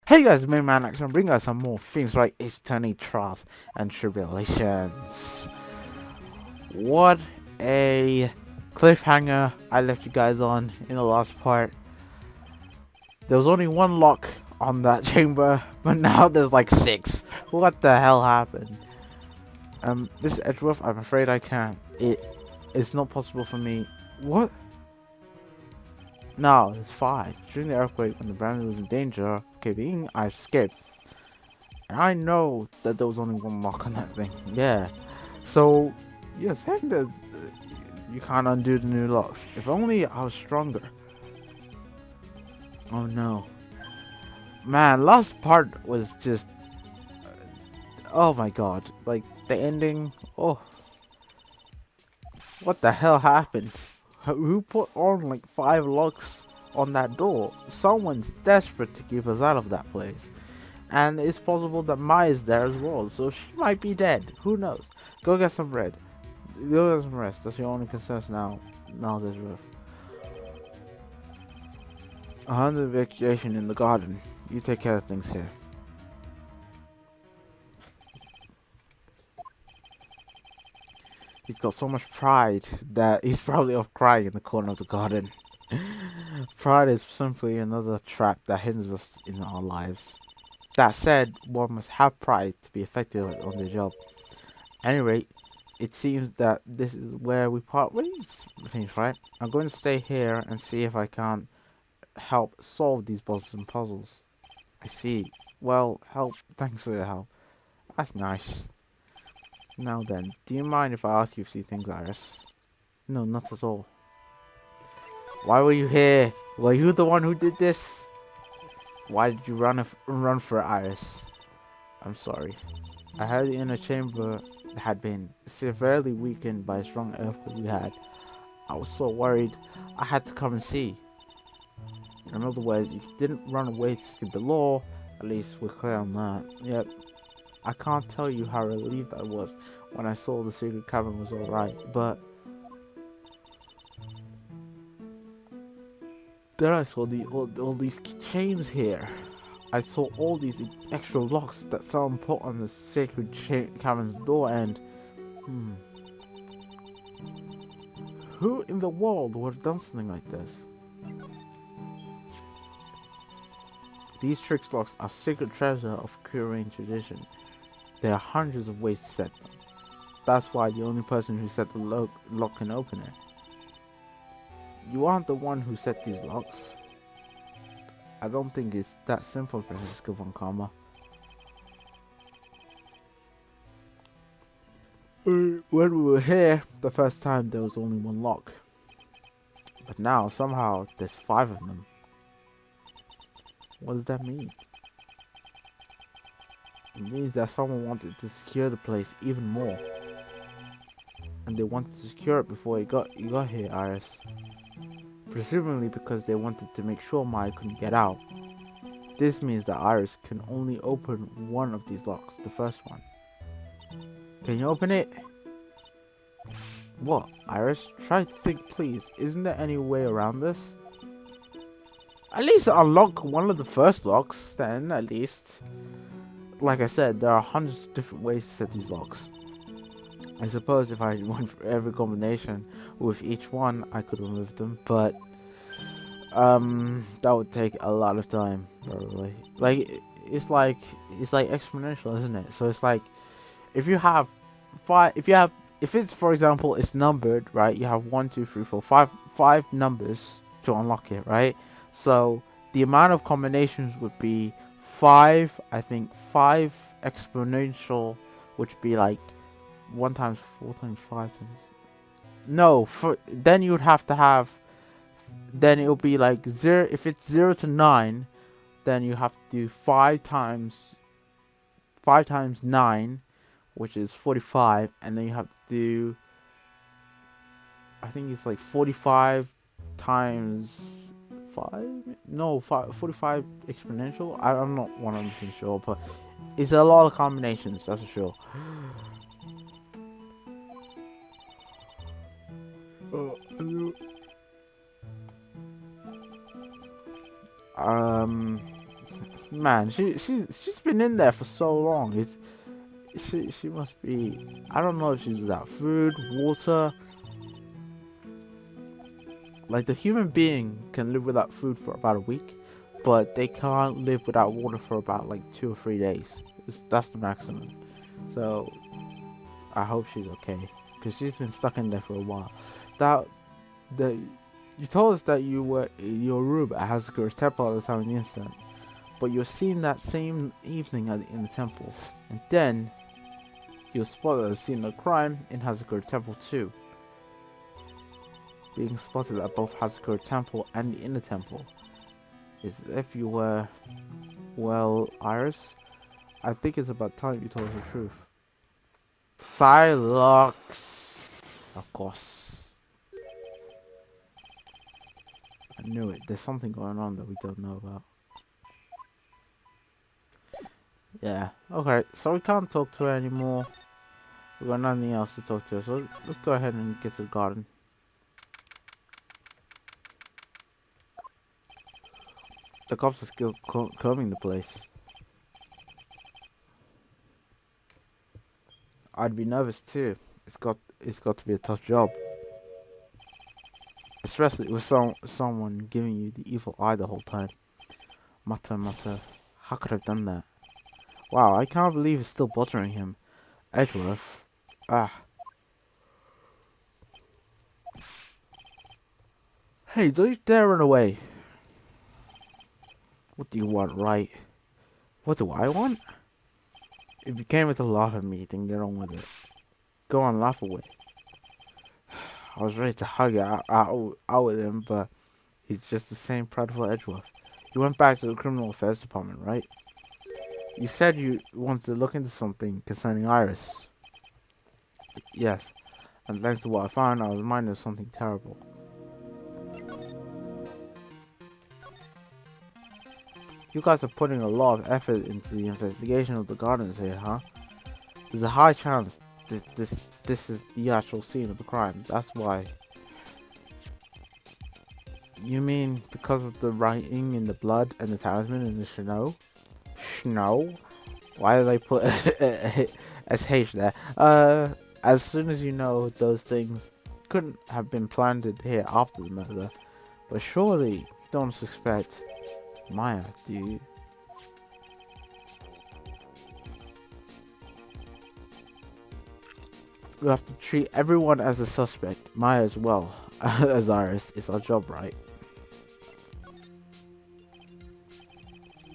Hey guys, main man action bring us some more things, right? It's turning trials and tribulations. What a cliffhanger I left you guys on in the last part. There was only one lock on that chamber, but now there's like 6. What the hell happened? This Edgeworth, I'm afraid I can't. It's not possible for me. What? No, it's 5. During the earthquake, when the brand was in danger of caving, I escaped. And I know that there was only one lock on that thing. Yeah. So, you're saying that you can't undo the new locks. If only I was stronger. Oh no. Man, last part was just... oh my god. Like, the ending... oh. What the hell happened? Who put on like 5 locks on that door? Someone's desperate to keep us out of that place. And it's possible that Maya's there as well, so she might be dead. Who knows? Go get some bread. Go get some rest. That's your only concern now. Now this roof. 100 evacuation in the garden. You take care of things here. He's got so much pride that he's probably off crying in the corner of the garden. Pride is simply another trap that hinders us in our lives. That said, one must have pride to be effective on the job. At any rate, it seems that this is where we part ways, right? I'm going to stay here and see if I can't help solve these puzzles. I see. Well, help. Thanks for your help. That's nice. Now then, do you mind if I ask you a few things, Iris? No, not at all. Why were you here? Were you the one who did this? Why did you run for it, Iris? I'm sorry. I heard the inner chamber had been severely weakened by a strong earthquake we had. I was so worried, I had to come and see. In other words, you didn't run away to skip the law. At least we're clear on that. Yep. I can't tell you how relieved I was when I saw the secret cabin was alright, but then I saw all these chains here. I saw all these extra locks that someone put on the sacred cabin's door, and who in the world would have done something like this? These trick locks are sacred treasure of Korean tradition. There are hundreds of ways to set them. That's why the only person who set the lock can open it. You aren't the one who set these locks. I don't think it's that simple, Francisco von Karma. When we were here the first time, there was only one lock. But now, somehow, there's 5 of them. What does that mean? It means that someone wanted to secure the place even more. And they wanted to secure it before you got here, Iris. Presumably because they wanted to make sure Maya couldn't get out. This means that Iris can only open one of these locks, the first one. Can you open it? What, Iris? Try to think, please. Isn't there any way around this? At least unlock one of the first locks, then, at least. Like I said, there are hundreds of different ways to set these locks. I suppose if I went for every combination with each one, I could remove them, but that would take a lot of time, probably. Like it's like exponential, isn't it? So it's like if you have 5, if it's, for example, it's numbered, right? You have 1, 2, 3, 4, 5 numbers to unlock it, right? So the amount of combinations would be 5. I think 5 exponential, which would be like 1 times 4 times 5 times. No, then you would have to have. Then it will be like 0. If it's 0 to 9, then you have to do 5 times 9, which is 45, and then you have to do. I think it's like 45 times 5. No, 45 exponential. I'm not 100% sure, but it's a lot of combinations. That's for sure. Man, she's been in there for so long. She must be. I don't know if she's without food, water. Like the human being can live without food for about a week, but they can't live without water for about like 2 or 3 days. That's the maximum. So I hope she's okay because she's been stuck in there for a while. That the you told us that you were in your room at Hazuku's temple at the time of the incident, but you were seen that same evening in the temple, and then you were spotted at the scene of the crime in Hazuku's temple too. Being spotted at both Hazuku's temple and the inner temple. As if you were, well, Iris, I think it's about time you told us the truth. Psylocke! Of course. I knew it. There's something going on that we don't know about. Yeah. Okay. So we can't talk to her anymore. We've got nothing else to talk to her. So let's go ahead and get to the garden. The cops are still combing the place. I'd be nervous too. It's got to be a tough job. Especially with someone giving you the evil eye the whole time. Mata, how could I have done that? Wow, I can't believe it's still bothering him. Edgeworth. Ah. Hey, don't you dare run away. What do you want, Wright? What do I want? If you came with to laugh at me, then get on with it. Go on, laugh away. I was ready to hug it out with him, but he's just the same prideful Edgeworth. You went back to the criminal affairs department, right? You said you wanted to look into something concerning Iris. Yes, and thanks to what I found, I was reminded of something terrible. You guys are putting a lot of effort into the investigation of the gardens here, huh? There's a high chance this is the actual scene of the crime. That's why. You mean because of the writing in the blood and the talisman in the snow? Snow? Why did I put SH there? As soon as you know those things couldn't have been planted here after the murder, but surely you don't suspect Maya, do you? We have to treat everyone as a suspect, Maya as well as Iris. It's our job, right?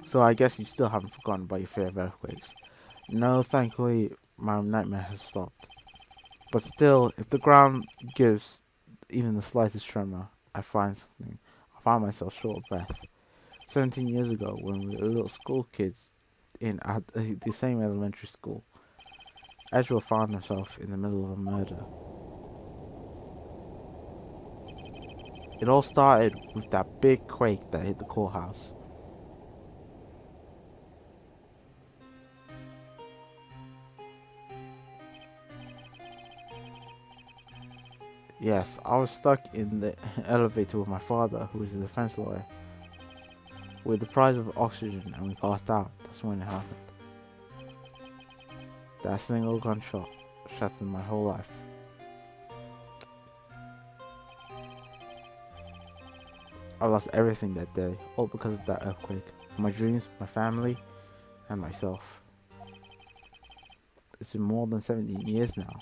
So I guess you still haven't forgotten about your fear of earthquakes. No, thankfully my nightmare has stopped. But still, if the ground gives even the slightest tremor, I find myself short of breath. 17 years ago, when we were little school kids in the same elementary school, Edgeworth found herself in the middle of a murder. It all started with that big quake that hit the courthouse. Yes, I was stuck in the elevator with my father, who is a defense lawyer. With the price of oxygen, and we passed out. That's when it happened. That single gunshot shattered my whole life. I lost everything that day, all because of that earthquake. My dreams, my family, and myself. It's been more than 17 years now.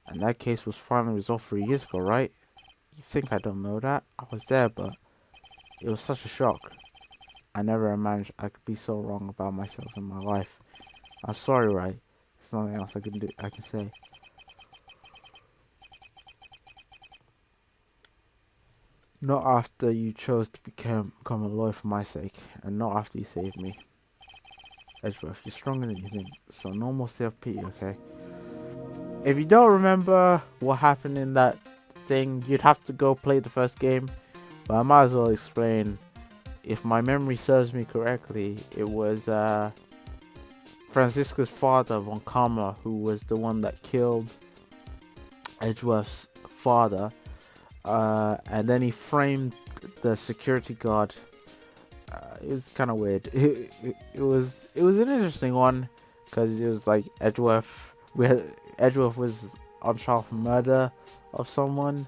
And that case was finally resolved 3 years ago, right? You think I don't know that? I was there, but it was such a shock. I never imagined I could be so wrong about myself in my life. I'm sorry, Wright. There's nothing else I can say. Not after you chose to become a lawyer for my sake, and not after you saved me. Edgeworth, you're stronger than you think, so no more self-pity, okay? If you don't remember what happened in that thing, you'd have to go play the first game. But I might as well explain. If my memory serves me correctly, it was Franziska's father, Von Karma, who was the one that killed Edgeworth's father. And then he framed the security guard It was kind of weird. It was an interesting one because it was like Edgeworth. Edgeworth was on trial for murder of someone,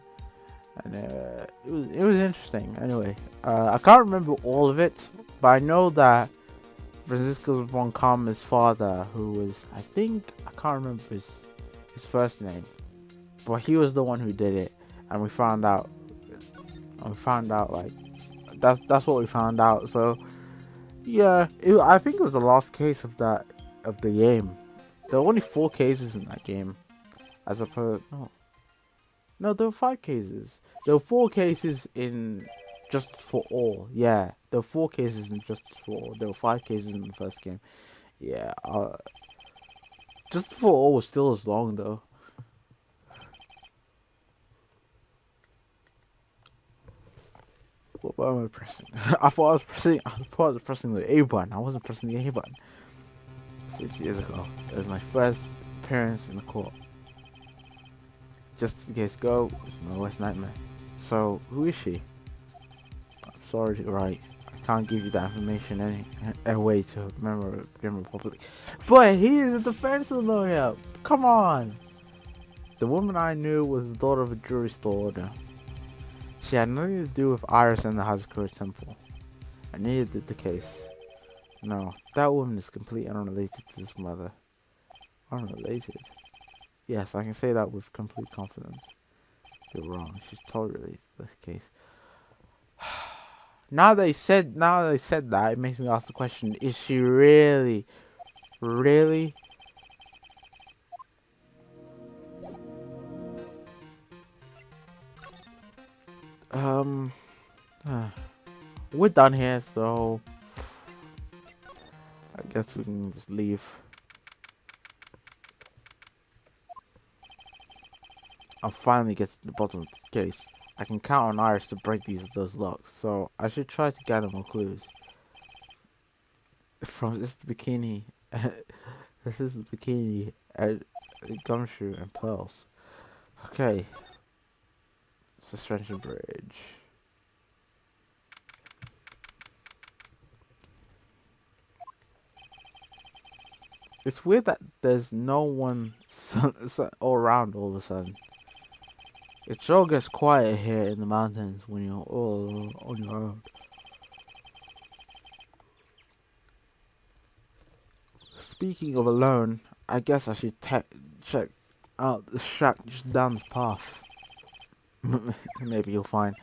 and it was interesting. Anyway, I can't remember all of it, but I know that Francisco von Kammer's father, who was, I can't remember his first name, but he was the one who did it, and we found out like that's what we found out. So yeah, I think it was the last case of the game. There were only 4 cases in that game, as opposed no, there were 5 cases. There were 4 cases in Justice for All. Yeah, there were 4 cases in Justice for All. There were 5 cases in the first game. Yeah, Justice for All was still as long though. What am I pressing? I thought I was pressing the A button. I wasn't pressing the A button. 6 years ago, it was my first appearance in the court. Just in case go, it's my worst nightmare. So, who is she? I'm sorry, Wright. I can't give you that information any way to remember properly. But he is a defense lawyer. Come on. The woman I knew was the daughter of a jewelry store owner. She had nothing to do with Iris and the Hazakura Temple. And neither did the case. No, that woman is completely unrelated to this mother. Unrelated? Yes, I can say that with complete confidence. You're wrong. She's totally related to this case. Now they said that, it makes me ask the question: is she really? We're done here, so I guess we can just leave. I'll finally get to the bottom of this case. I can count on Iris to break those locks, so I should try to gather more clues. From this bikini, this is the bikini, gumshoe, and pearls. Okay, suspension bridge. It's weird that there's no one all around all of a sudden. It sure gets quiet here in the mountains when you're all on your own. Speaking of alone, I guess I should check out the shack just down this path. Maybe you'll find,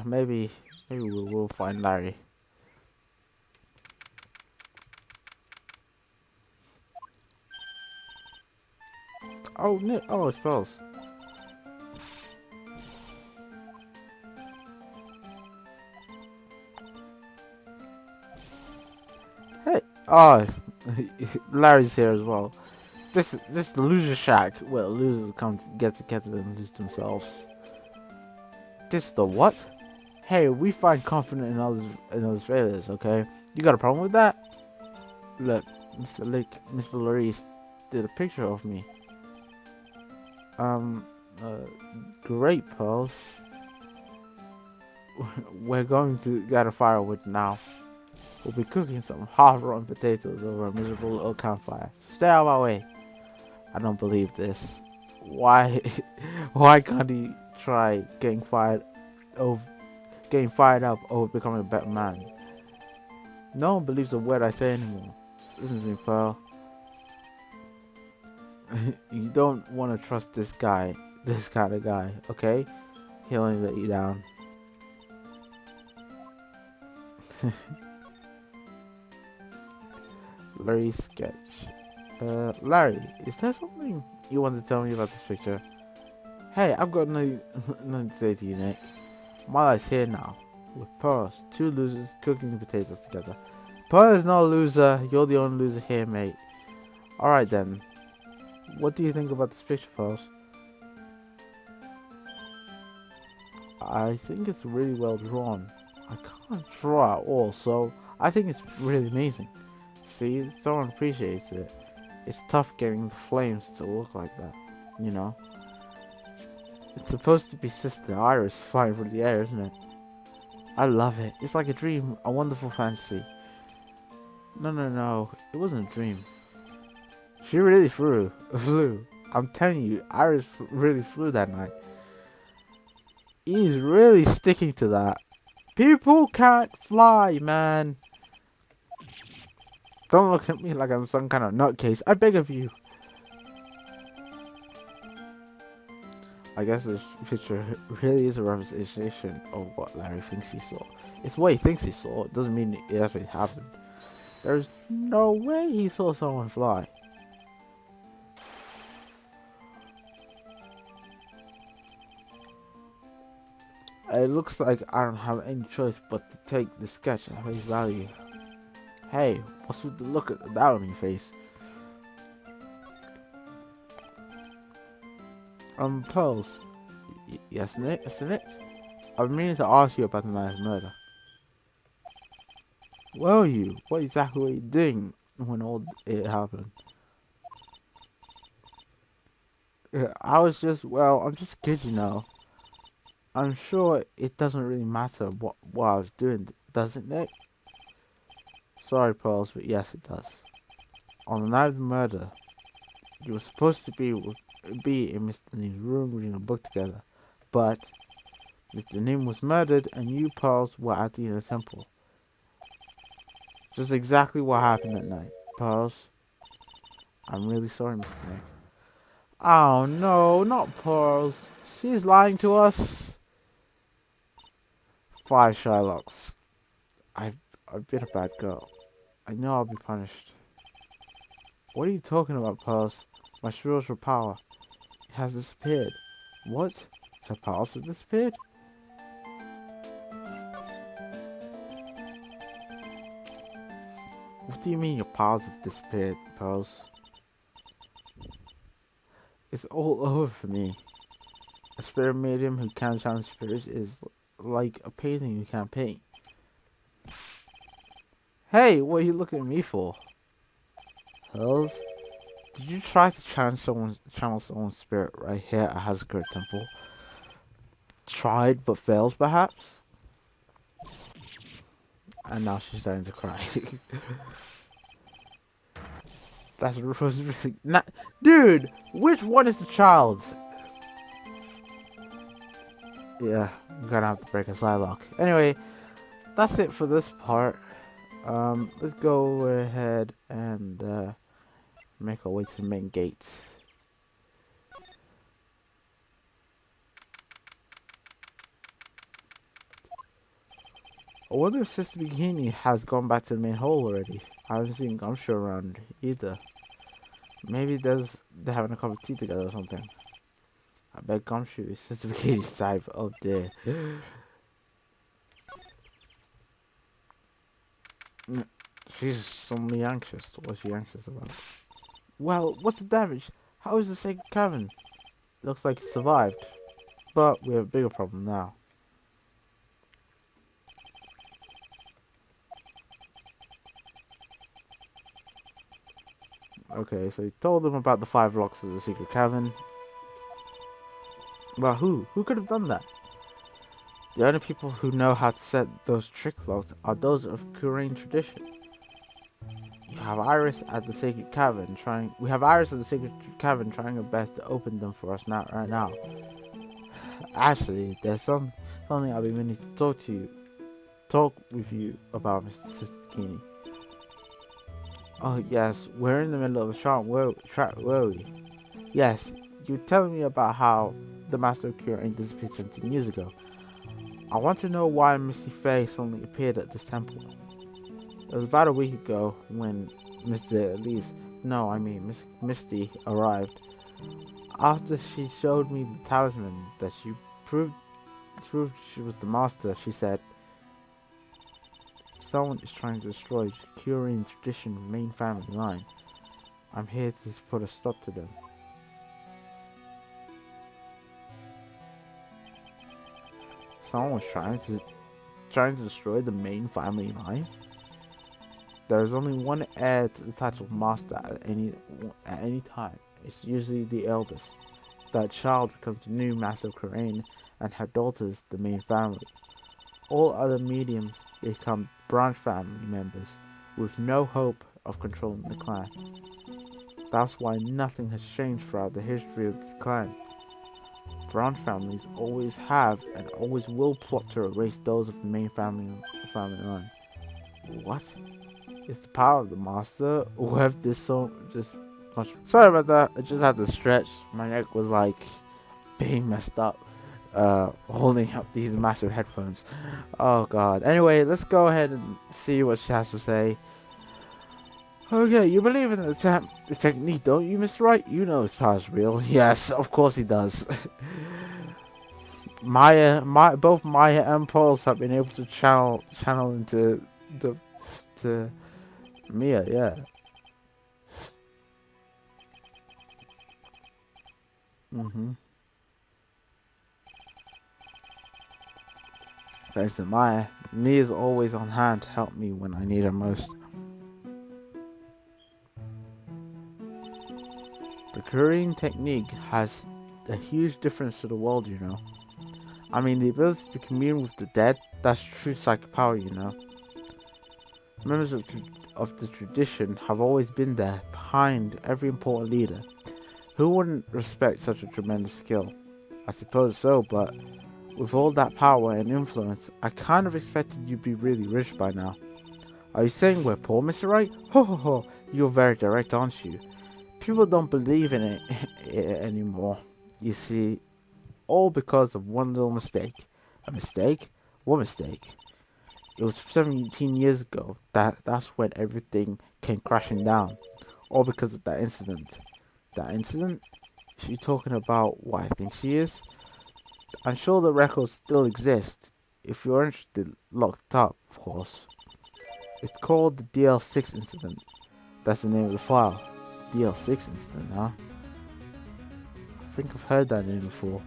maybe we'll find Larry. Oh, no, oh, it spells. Hey, oh, Larry's here as well. This is the loser shack where losers come to get together and lose themselves. This is the what? Hey, we find confidence in others' failures. Okay, you got a problem with that? Look, Mr. Larice did a picture of me. Great, pearls. We're going to get a firewood now. We'll be cooking some half-rotten potatoes over a miserable little campfire. Stay out of our way. I don't believe this. Why can't he try getting fired up over becoming a better man? No one believes a word I say anymore. Listen to me, Pearl. You don't want to trust this kind of guy, okay? He'll only let you down. Larry sketch. Larry, is there something you want to tell me about this picture? Hey, I've got nothing to say to you, Nick. My life's here now, with Pearls, 2 losers cooking potatoes together. Pearl is not a loser. You're the only loser here, mate. Alright then. What do you think about this picture, Pearls? I think it's really well drawn. I can't draw at all, so I think it's really amazing. See, someone appreciates it. It's tough getting the flames to look like that, you know? It's supposed to be Sister Iris flying through the air, isn't it? I love it. It's like a dream, a wonderful fantasy. No, no, no. It wasn't a dream. She really flew. I'm telling you, Iris really flew that night. He's really sticking to that. People can't fly, man. Don't look at me like I'm some kind of nutcase. I beg of you. I guess this picture really is a representation of what Larry thinks he saw. It's what he thinks he saw. It doesn't mean it actually happened. There's no way he saw someone fly. It looks like I don't have any choice but to take the sketch at face value. Hey, what's with the look at that on your face? Pearls. Yes, Nick? Yes, Nick? I've been meaning to ask you about the night of murder. Well, you, what exactly were you doing when all it happened? I was just, well, I'm just a kid, you know. I'm sure it doesn't really matter what I was doing, does it, Nick? Sorry, Pearls, but yes, it does. On the night of the murder, you were supposed to be in Mr. Neem's room reading a book together, but Mr. Neem was murdered and you, Pearls, were at the inner temple. Just exactly what happened that night, Pearls. I'm really sorry, Mr. Nick. Oh no, not Pearls. She's lying to us. 5 Shylocks. I've been a bad girl. I know I'll be punished. What are you talking about, Pearls? My spiritual power. It has disappeared. What? Her powers have disappeared? What do you mean your powers have disappeared, Pearls? It's all over for me. A spirit medium who can't challenge spirits is like a painting you can't paint. Hey, what are you looking at me for? Pearls? Did you try to channel someone's spirit right here at Hazakura Temple? Tried but fails, perhaps? And now she's starting to cry. That's really not, dude. Which one is the child? Yeah, I'm gonna have to break a Psylocke. Anyway, that's it for this part. Let's go ahead and make our way to the main gate. I wonder if Sister Bikini has gone back to the main hall already. I haven't seen Gumshoe around either. Maybe they're having a cup of tea together or something. I bet Gumshoe is Sister Bikini's side, but oh dear. She's suddenly anxious. What's she anxious about? Well, what's the damage? How is the sacred cavern? Looks like it survived. But we have a bigger problem now. Okay, so he told them about the 5 locks of the secret cavern. But who? Who could have done that? The only people who know how to set those trick locks are those of Kurain tradition. We have Iris at the sacred cavern trying her best to open them for us right now. Actually, there's something I've been meaning to talk with you about, Mr. Sister Bikini. Oh yes, we're in the middle of a trap, were we? Yes, you were telling me about how the Master of Kurain disappeared 17 years ago. I want to know why Misty Faye suddenly appeared at this temple. It was about a week ago when Miss Misty arrived. After she showed me the talisman that she proved she was the master, she said, someone is trying to destroy Kurain tradition main family line. I'm here to put a stop to them. Someone was trying to destroy the main family line? There is only one heir to the title of master at any time. It's usually the eldest. That child becomes the new master of Kurain, and her daughters the main family. all other mediums become branch family members with no hope of controlling the clan. That's why nothing has changed throughout the history of the clan. Branch families always have and always will plot to erase those of the main family line. What? Is the power of the master who have this so just much? Sorry about that. I just had to stretch. My neck was like being messed up. Holding up these massive headphones. Oh god. Anyway, let's go ahead and see what she has to say. Okay, you believe in the technique, don't you, Mr. Wright? You know his power's real. Yes, of course he does. Both Maya and Pulse have been able to channel into to Mia. Yeah. Thanks to Maya, Mia's always on hand to help me when I need her most. The Korean technique has a huge difference to the world, you know. I mean, the ability to commune with the dead, that's true psychic power, you know. Members of the tradition have always been there, behind every important leader. Who wouldn't respect such a tremendous skill? I suppose so, but with all that power and influence, I kind of expected you'd be really rich by now. Are you saying we're poor, Mr. Wright? Ho ho ho, you're very direct, aren't you? People don't believe in it anymore. You see, all because of one little mistake. A mistake? What mistake? It was 17 years ago. That's when everything came crashing down. All because of that incident. That incident? Is she talking about what I think she is? I'm sure the records still exist. If you're interested, locked up, of course. It's called the DL6 incident. That's the name of the file. DL6 incident, huh? I think I've heard that name before.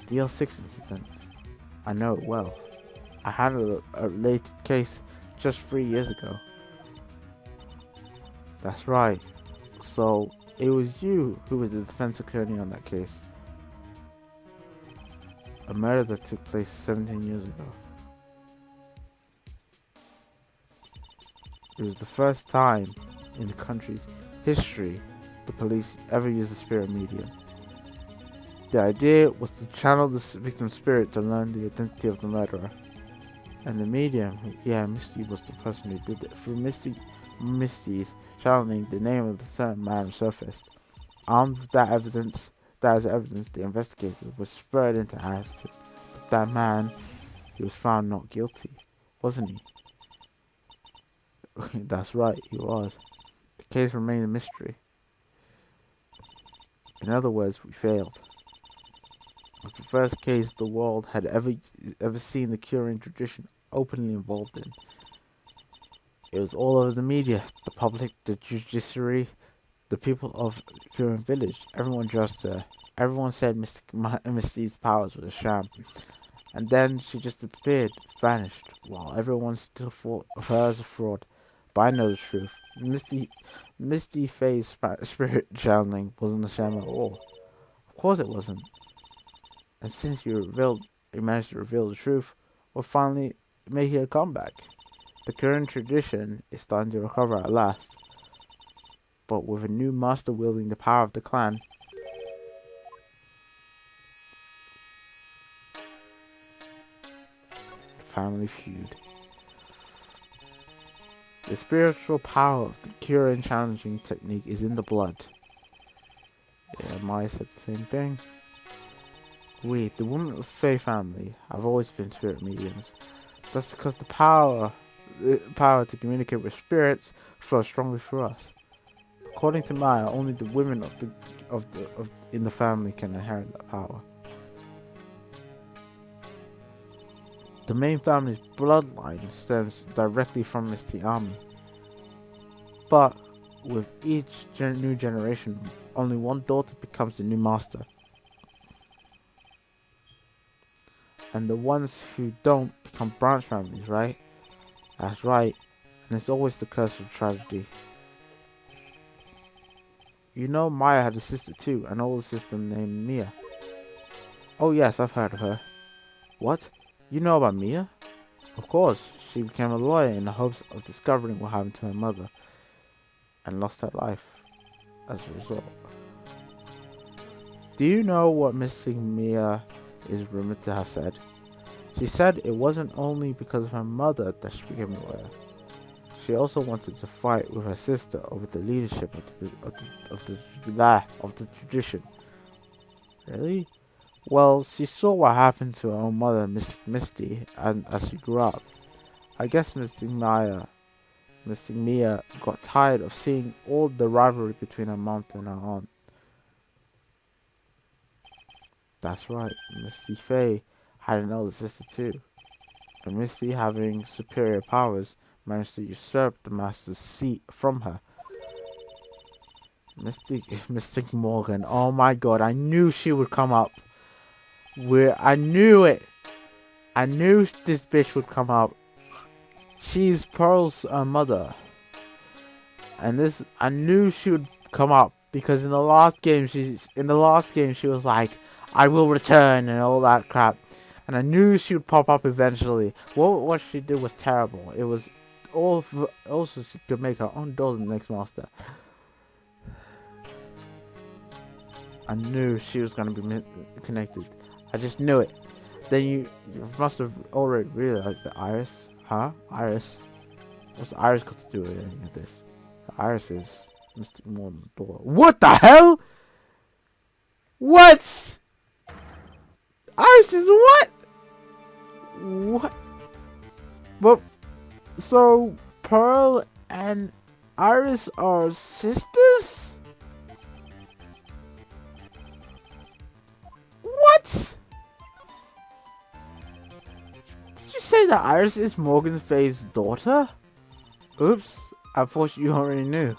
DL6 incident. I know it well. I handled a related case just 3 years ago. That's right. So, it was you who was the defense attorney on that case. A murder that took place 17 years ago. It was the first time in the country's history the police ever used the spirit medium. The idea was to channel the victim's spirit to learn the identity of the murderer. And the medium, yeah, Misty was the person who did it. Through Misty's channeling, the name of the certain man surfaced. Armed with that evidence, the investigators were spurred into action. But that man, he was found not guilty, wasn't he? That's right, he was. The case remained a mystery. In other words, we failed. It was the first case the world had ever seen the Korean tradition openly involved in. It was all over the media, the public, the judiciary, the people of Korean village. Everyone judged her. Everyone said Misty's powers were a sham. And then she just disappeared, vanished, while everyone still thought of her as a fraud. But I know the truth. Misty Faye's spirit channeling wasn't a sham at all. Of course it wasn't. And since you managed to reveal the truth, we're finally making a comeback. The current tradition is starting to recover at last. But with a new master wielding the power of the clan, family feud. The spiritual power of the Korean challenging technique is in the blood. Yeah, Maya said the same thing. We, the women of the Faye family, have always been spirit mediums. That's because the power to communicate with spirits flows strongly through us. According to Maya, only the women in the family can inherit that power. The main family's bloodline stems directly from Misty Army. But with each new generation, only one daughter becomes the new master. And the ones who don't become branch families, right? That's right. And it's always the curse of tragedy. You know Maya had a sister too, an older sister named Mia. Oh yes, I've heard of her. What? You know about Mia? Of course, she became a lawyer in the hopes of discovering what happened to her mother and lost her life as a result. Do you know what Missing Mia is rumored to have said? She said it wasn't only because of her mother that she became a lawyer. She also wanted to fight with her sister over the leadership of the tradition. Really? Well, she saw what happened to her own mother, Mystic Misty, and as she grew up. I guess Mystic Mia got tired of seeing all the rivalry between her mom and her aunt. That's right, Misty Faye had an older sister too, and Misty, having superior powers, managed to usurp the master's seat from her. Mystic Morgan, oh my god, I knew she would come up. I knew it. I knew this bitch would come up. She's Pearl's mother, and I knew she would come up because in the last game she was like, "I will return" and all that crap, and I knew she would pop up eventually. What she did was terrible. It was also she could make her own doors in the next master. I knew she was gonna be connected. I just knew it. Then you must have already realized that Iris. Huh? Iris? What's Iris got to do with anything of this? Iris is Mystic Morgan's daughter. What the hell? What? Iris is what? What? But so Pearl and Iris are sisters? What? Did you say that Iris is Morgan Faye's daughter? Oops, I thought you already knew.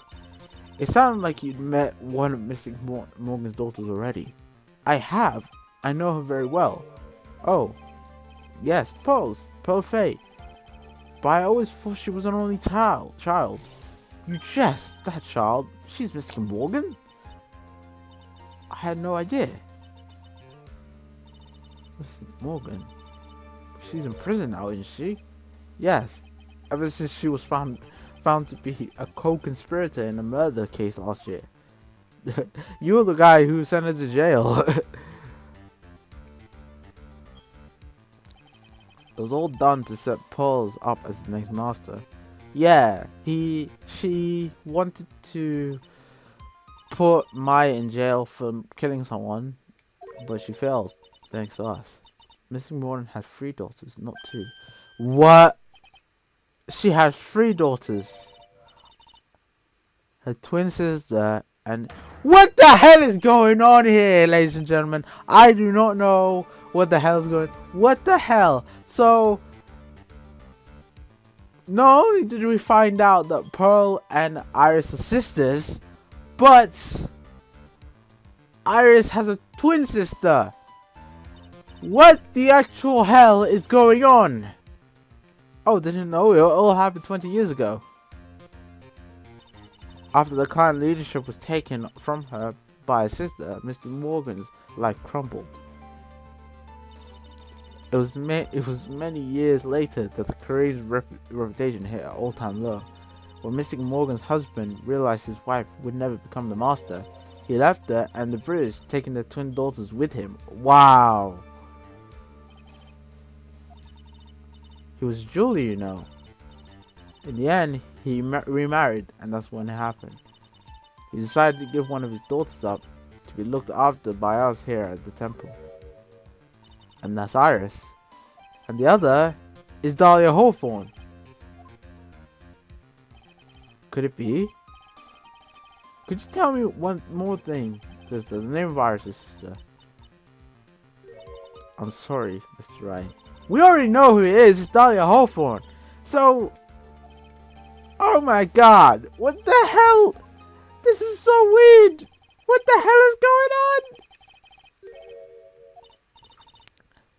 It sounded like you'd met one of Mystic Morgan's daughters already. I have. I know her very well. Oh, yes, Pearl Faye. But I always thought she was an only child. You jest, that child. She's Mystic Morgan? I had no idea. Mystic Morgan? She's in prison now, isn't she? Yes, ever since she was found to be a co-conspirator in a murder case last year. You were the guy who sent her to jail. It was all done to set Pearls up as the next master. Yeah, she wanted to put Maya in jail for killing someone, but she failed, thanks to us. Missing Morgan had 3 daughters, not 2. What? She had 3 daughters. Her twin sister and... What the hell is going on here, ladies and gentlemen? I do not know what the hell is going... What the hell? So... Not only did we find out that Pearl and Iris are sisters, but... Iris has a twin sister. What the actual hell is going on? Oh, didn't know. It all happened 20 years ago. After the clan leadership was taken from her by her sister, Mr. Morgan's life crumbled. It was many years later that the career's reputation hit an all-time low. When Mystic Morgan's husband realized his wife would never become the master, he left her and the British, taking their twin daughters with him. Wow! He was Julie, you know. In the end, he remarried, and that's when it happened. He decided to give one of his daughters up to be looked after by us here at the temple. And that's Iris. And the other is Dahlia Hawthorne. Could it be? Could you tell me one more thing? Because the name of Iris' sister. I'm sorry, Mr. Wright. We already know who it is. It's Dahlia Hawthorne. So... Oh my god, what the hell? This is so weird. What the hell is going on?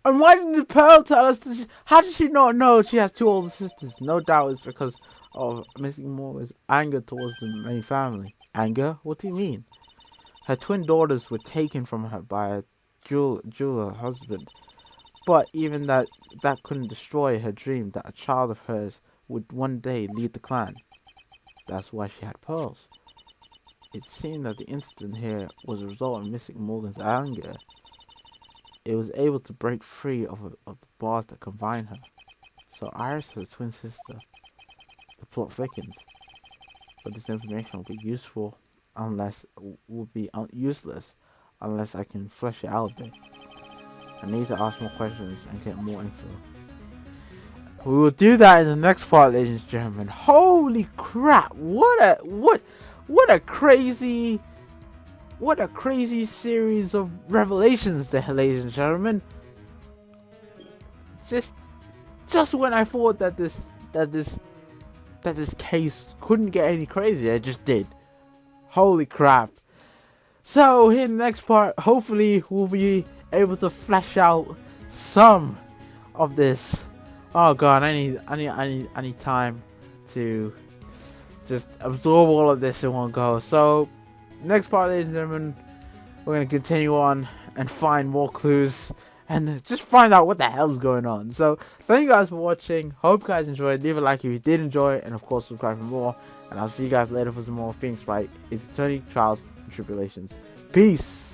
And why didn't Pearl tell us this? How did she not know she has 2 older sisters? No doubt it's because of Missing Morgan's anger towards the main family. Anger? What do you mean? Her twin daughters were taken from her by a jeweler husband. But even that couldn't destroy her dream that a child of hers would one day lead the clan. That's why she had pearls. It seemed that the incident here was a result of Mystic Morgan's anger. It was able to break free of the bars that confine her. So Iris has a twin sister. The plot thickens, but this information will be useful useless unless I can flesh it out a bit. I need to ask more questions and get more info. We will do that in the next part, ladies and gentlemen. Holy crap! What a crazy series of revelations there, ladies and gentlemen. Just when I thought that this case couldn't get any crazier, it just did. Holy crap! So in the next part, hopefully we'll be able to flesh out some of this. Oh god, I need time to just absorb all of this in one go. So next part, ladies and gentlemen, we're gonna continue on and find more clues and just find out what the hell's going on. So thank you guys for watching. Hope you guys enjoyed. Leave a like if you did enjoy it, and of course subscribe for more. And I'll see you guys later for some more things. Right, it's Eternity, Trials, and Tribulations. Peace.